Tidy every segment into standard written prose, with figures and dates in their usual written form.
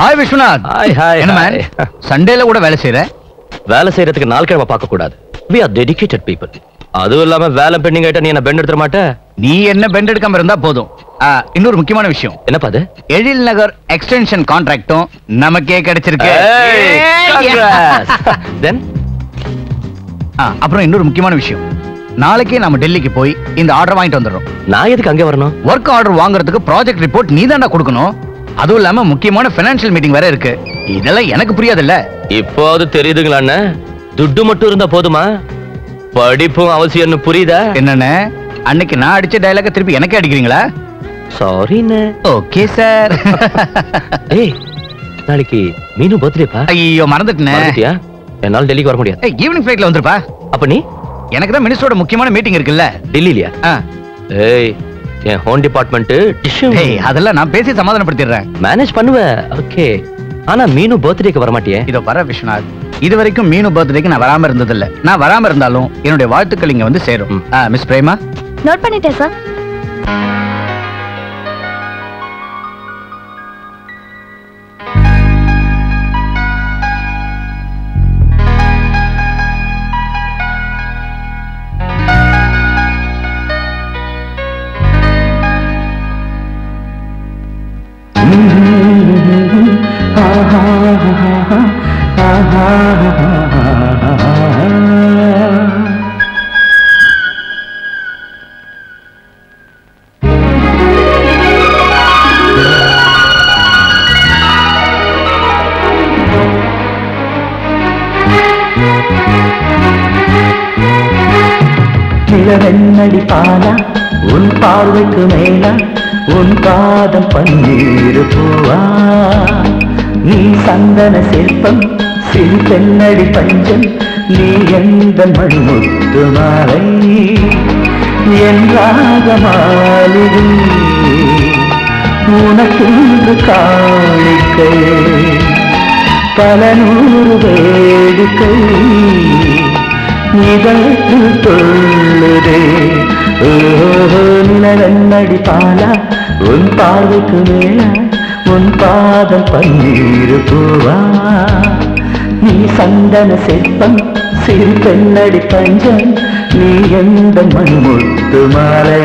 Hi Viswanath. Hi hi. என்ன man சண்டேல கூட வேலை செய்யற? வேலை செய்யறதுக்கு நாள் கிழமை பார்க்க கூடாது. we are dedicated people. அதுவும் இல்லாம வேலை பெண்டிங் ஆயிட்டா நீ என்ன பெண்ட் எடுத்துற மாட்ட? நீ என்ன பெண்ட் எடுக்காம இருந்தா போதும். இன்னொரு முக்கியமான விஷயம். என்னப்பா அது? எழில் நகர் எக்ஸ்டென்ஷன் கான்ட்ராக்டும் நமக்கே கிடைச்சிருக்கு. தென் அப்புறம் இன்னொரு முக்கியமான விஷயம். நாளைக்கே நாம டெல்லிக்கு போய் இந்த ஆர்டர் வாங்கிட்டு வந்துடுறோம். நான் எதுக்கு அங்கே வரணும்? ஒர்க் ஆர்டர் வாங்குறதுக்கு ப்ராஜெக்ட் ரிப்போர்ட் நீ தான்டா கொடுக்கணும். அதுவும் இல்லாம முக்கியமான ஃபைனான்சியல் மீட்டிங் வேற இருக்கு. இதெல்லாம் எனக்கு புரியாதுல்ல. இப்போ அது தெரியுதுங்களா? துட்டு மட்டும் இருந்தா போதுமா? படிப்பும் அவசியம்னு புரியுதா? என்னன்னு அன்னைக்கு நான் அடிச்ச டயலாக திருப்பி எனக்கே அடிக்கிறீங்களா? சாரிண்ணே. Okay sir. ஏய், நாளைக்கு மீனு பர்த்டேப்பா. ஐயோ மறந்துட்டேனே. மறந்துட்டியா? என்னால டெல்லிக்கு வர முடியாது. ஈவினிங் ஃபிளைட்ல வந்துருப்பா. அப்ப நீ? எனக்கு தான் மினிஸ்டரோட முக்கியமான மீட்டிங் இருக்குல்ல டெல்லியிலயா? ஏய், என் ஹோம் டிபார்ட்மெண்ட் அதெல்லாம் நான் பேசி சமாதானப்படுத்திடுறேன். மேனேஜ் பண்ணுவேன். ஓகே. ஆனா மீனு பர்த்டேக்கு வர மாட்டியே? இதோ வர விஸ்வநாத். இது வரைக்கும் மீனு பர்த்டேக்கு நான் வராம இருந்ததில்ல. நான் வராம இருந்தாலும் என்னுடைய வாழ்த்துக்கள் இங்க வந்து சேரும். மிஸ் பிரேமா நோட் பண்ணிட்டேன் சார். நிலவெண்ணடி பாலா உன் பார்வைக்கு மேலா உன் பாதம் பன்னீர் பூவா நீ சந்தன சிற்பம் சிறு பெண்ணடி பஞ்சம் நீ எந்த மண்முத்து மாலை என் ராக மாளிகை உனக்கென்று காணிக்கை பல நூறு வேடிக்கை இதற்கு தொள்ளுதே. நிலவெண்ணடி பாலா உன் பார்வைக்கு மேலா உன் பாதம் பன்னீர் பூவா நீ சந்தன சிற்பம் சிறு பெண்ணடி பஞ்சம் நீ எந்த மண்முத்து மாலை.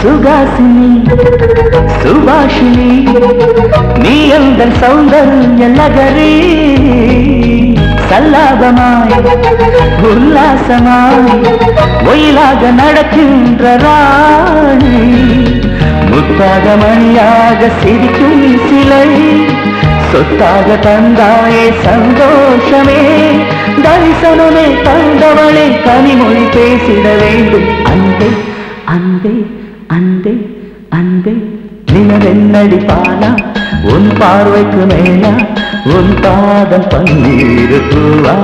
சுகாசினி சுபாஷினி நீ எந்த சௌந்தர்ய நகரி சல்லாபமாய் உல்லாசமாய் ஒயிலாக நடக்கின்ற ராணி முத்தாக மணியாக சிரிக்கும் சிலை சொத்தாக தந்தாயே சந்தோஷமே தரிசனமே தந்தவளே கனிமொழி பேசிட வேண்டும் அன்பே அன்பே அன்பே அன்பே நிலவெண்ணடி பாலா உன் பார்வைக்கு மேலா உன் பாதம் பன்னீர் பூவா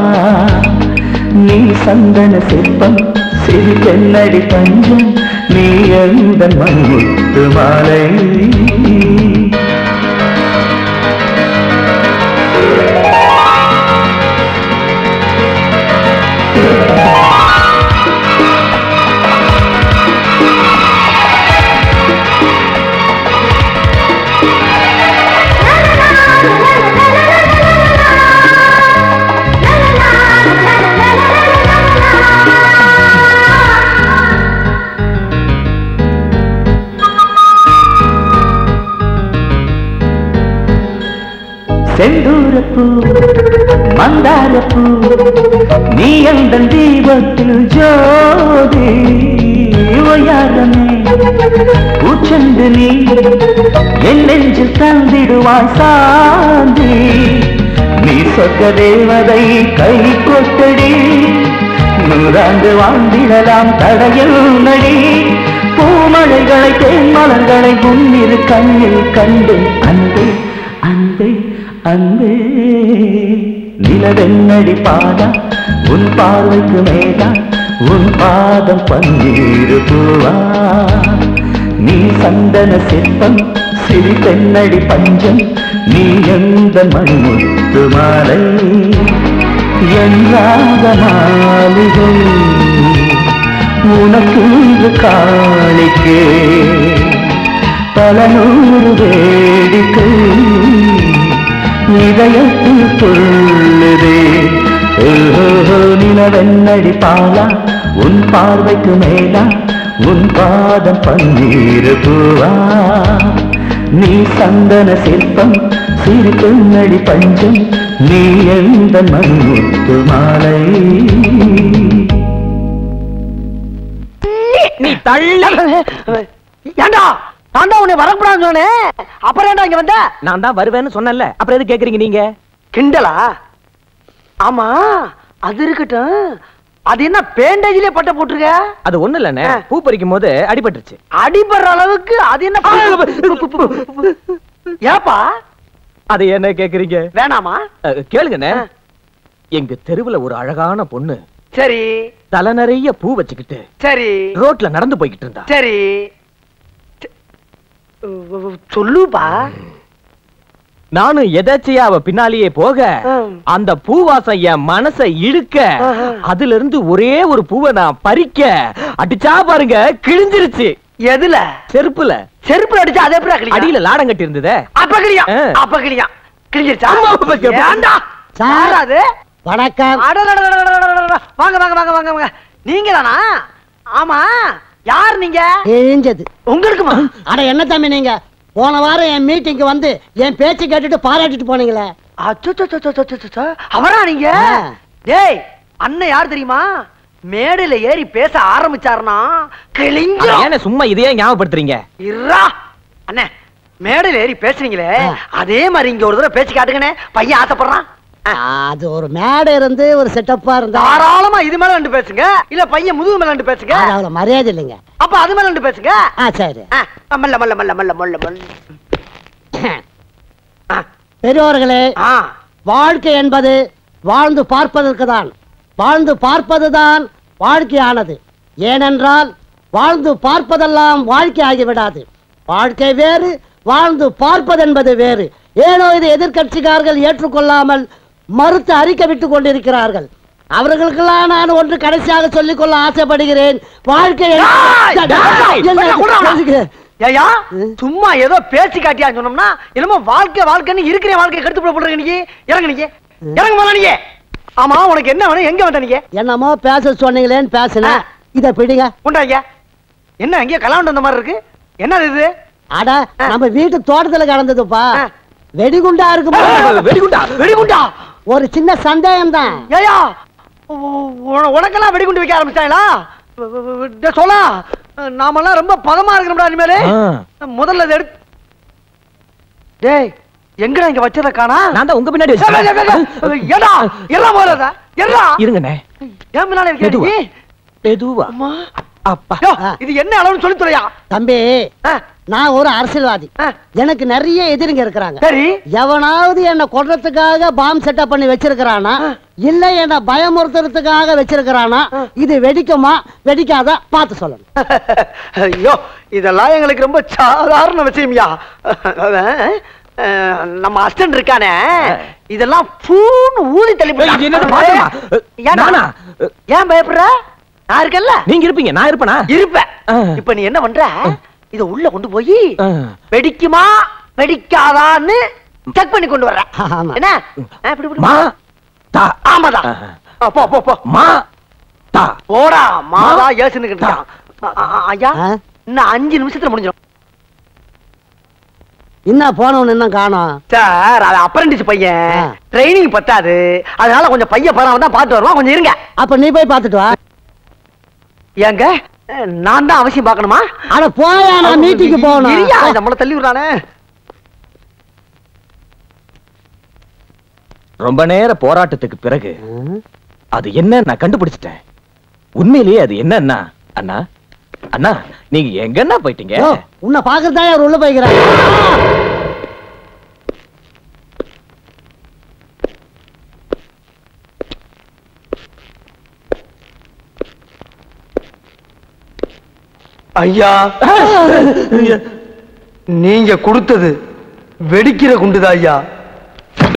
நீ சந்தன சிற்பம் சிறு பெண்ணடி பஞ்சம் நீ எந்த மண்முத்து மாலை. செந்தூரப்பூ மந்தாரப்பூ நீ எந்த தீபத்தில் ஜோதி ஒய்யாரமே பூச்செண்டு நீ என் நெஞ்சில் தந்திடுவாய் சாந்தி நீ சொர்க்க தேவதை கை கொட்டடி நூறாண்டு வாழ்ந்திடலாம் தடையில் நடி பூமழைகளை தேன்மலர்களை முன்னிரு கண்ணில் கண்டு அன்பே அன்பே அன்பே நிலவென்னடி பாதா உன் பார்வைக்கு மேலா உன் பாதம் பன்னீரு பூவா நீ சந்தன சிற்பம் சிறி பெண்ணடி பஞ்சம் நீ எந்த மணிமுத்து மாலை என்றாத மாளிகை உனக்கு காணிக்கே பல நூறு வேடிக்கை இதயத்தில் சொல்லுதே நிலவென்னடி பாலா உன் பார்வைக்கு மேலா உன் பாதம் பன்னீரு பூவா நீ சந்தன சிற்பம் சிறு பெண்ணடி பஞ்சம் நீ எந்த மணிமுத்து மாலை நீ தள்ள ஏண்டா நான் தான் உன்னை வரக்கூடாதுன்னு சொன்னேன் அப்புறம் ஏண்டா இங்க வந்த நான் தான் வருவேன்னு சொன்னேன்ல அப்புறம் எது கேக்குறீங்க நீங்க கிண்டலா ஆமா அது இருக்கட்டும் அது என்ன பேண்டேஜ்லயே பட்ட போட்டுருக்க அது ஒண்ணு இல்லண்ணே பூ பறிக்கும் போது அடிபட்டுருச்சு அடிபடுற அளவுக்கு அது என்ன ஏப்பா அது என்ன கேக்குறீங்க வேணாமா கேளுங்கண்ணே எங்க தெருவுல ஒரு அழகான பொண்ணு சரி தலை நிறைய பூ வச்சுக்கிட்டு சரி ரோட்ல நடந்து போய்கிட்டு இருந்தா சரி சொல்லுப்பா நானும் எதாச்சியா அவ பின்னாலேயே போக அந்த பூவாசம் என் மனசை இழுக்க அதுல இருந்து ஒரே ஒரு பூவை நான் பறிக்க அடிச்சா பாருங்க கிழிஞ்சிருச்சு எதுல செருப்புல செருப்புல அடிச்சா அதே எப்படி அடியில லாடம் கட்டி இருந்ததே அப்ப கிளியா கிழிஞ்சிருச்சா சார் அது வணக்கம் வாங்க வாங்க வாங்க வாங்க வாங்க நீங்க தானா ஆமா யார் நீங்க கிழிஞ்சது உங்களுக்குமா அட என்ன தம்பி நீங்க போன வாரம் என் மீட்டிங்க்கு வந்து என் பேச்சு கேட்டுட்டு பாராட்டிட்டு போனீங்களே அவரா நீங்க டேய் அண்ணன் யார் தெரியுமா மேடையில ஏறி பேச ஆரம்பிச்சாருனா கிழிஞ்சு ஏன்னா சும்மா இதையே ஞாபகப்படுத்துறீங்க இருடா அண்ணே மேடையில ஏறி பேசுறீங்களே அதே மாதிரி இங்க ஒரு தடவை பேச்சு காட்டுங்கண்ணே பையன் ஆசைப்படுறான் அது ஒரு மேடை இருந்து ஒரு செட்டப்பா இருந்தா தாராளமா இது மேல ரெண்டு பேசுங்க இல்ல பையன் முதுகு மேல ரெண்டு பேசுங்க அவ்வளவு மரியாதை இல்லைங்க அப்ப அது மேல ரெண்டு பேசுங்க சரி மல்ல மல்ல மல்ல மல்ல மல்ல மல்ல பெரியோர்களே வாழ்க்கை என்பது வாழ்ந்து பார்ப்பதற்கு தான் வாழ்ந்து பார்ப்பதுதான் வாழ்க்கையானது ஏனென்றால் வாழ்ந்து பார்ப்பதெல்லாம் வாழ்க்கை ஆகிவிடாது வாழ்க்கை வேறு வாழ்ந்து பார்ப்பது என்பது வேறு ஏனோ இது எதிர்கட்சிக்காரர்கள் ஏற்றுக்கொள்ளாமல் மறுத்து அறிக்கை விட்டுக் கொண்டிருக்கிறார்கள் அவர்களுக்கெல்லாம் நான் ஒன்று கடைசியாக சொல்லிக் கொள்ள ஆசைப்படுகிறேன் வாழ்க்கை சும்மா ஏதோ பேச்சு காட்டியா சொன்னோம்னா என்னமோ வாழ்க்கை வாழ்க்கைன்னு இருக்கிற வாழ்க்கை கெடுத்து போடுறீங்க நீங்க இறங்க நீங்க இறங்க போல நீங்க ஆமா உனக்கு என்ன வேணும் எங்க வந்த நீங்க என்னமோ பேச சொன்னீங்களேன்னு பேசுன இத பிடிங்க உண்டாங்க என்ன எங்கேயோ கலாண்டு வந்த மாதிரி இருக்கு என்ன இது அட நம்ம வீட்டு தோட்டத்துல கடந்ததுப்பா வெடிகுண்டா இருக்குமா வெடிகுண்டா வெடிகுண்டா ஒரு சின்ன சந்தேகம் தான் ஏயா உனக்கெல்லாம் வெடிகுண்டு வைக்க ஆரம்பிச்சாங்களா சொல்ல நாமெல்லாம் ரொம்ப பதமா இருக்கிறோம்டா இனிமேலே முதல்ல இதை எடுத்து டேய் எங்கடா இங்க வச்சத காணா நான் தான் உங்க பின்னாடி வச்சேன் ஏடா எல்லாம் போறதா எறா இருங்கண்ணே ஏன் பின்னால இருக்கீங்க மெதுவா அம்மா அப்பா இது என்ன அளவுன்னு சொல்லி துறையா தம்பி நான் ஒரு அரசியல்வாதி எனக்கு நிறைய எதிரிங்க இருக்கிறாங்க சரி எவனாவது என்ன கொல்றதுக்காக பாம் செட்டப் பண்ணி வச்சிருக்கிறானா இல்ல என்ன பயமுறுத்துறதுக்காக வச்சிருக்கிறானா இது வெடிக்குமா வெடிக்காதா பார்த்து சொல்லணும் ஐயோ இதெல்லாம் எங்களுக்கு ரொம்ப சாதாரண விஷயம்யா நம்ம அஸ்டன் இருக்கானே இதெல்லாம் பூன்னு ஊதி தள்ளி ஏன் பயப்படுற நான் இருக்கேன்ல நீங்க இருப்பீங்க நான் இருப்பேனா இருப்பேன் இப்ப நீ என்ன பண்ற இத உள்ள கொண்டு போய் வெடிக்குமா வெடிக்காதான்னு செக் பண்ணி கொண்டு வர்ற என்ன மா தா ஆமாடா போ போ போ மா தா போடா மாதா ஏசுன்னு இருக்கான் ஐயா இன்னும் 5 நிமிஷத்துல முடிஞ்சிடும் என்ன போனவன் என்ன காணோம் சார் அது அப்ரண்டிஸ் பையன் ட்ரைனிங் பத்தாது அதனால கொஞ்சம் பையன் பரவாயில்ல தான் பாத்து வருவான் கொஞ்சம் இருங்க அப்ப நீ போய் பாத்துட்டு வா ஏங்க நான் தான் அவசியம் பார்க்கணுமா அட போயா நான் மீட்டிங்க்கு போகணும் இல்லையா நம்மள தள்ளி விடுறானே ரொம்ப நேர போராட்டத்துக்கு பிறகு அது என்ன நான் கண்டுபிடிச்சிட்டேன் உண்மையிலேயே அது என்னன்னா அண்ணா அண்ணா நீங்க எங்கன்னா போயிட்டீங்க? உன்னை பாக்குறதா யார் உள்ள போய்க்கிறாங்க? ஐயா, நீங்க கொடுத்தது வெடிக்கிற குண்டுதா ஐயா.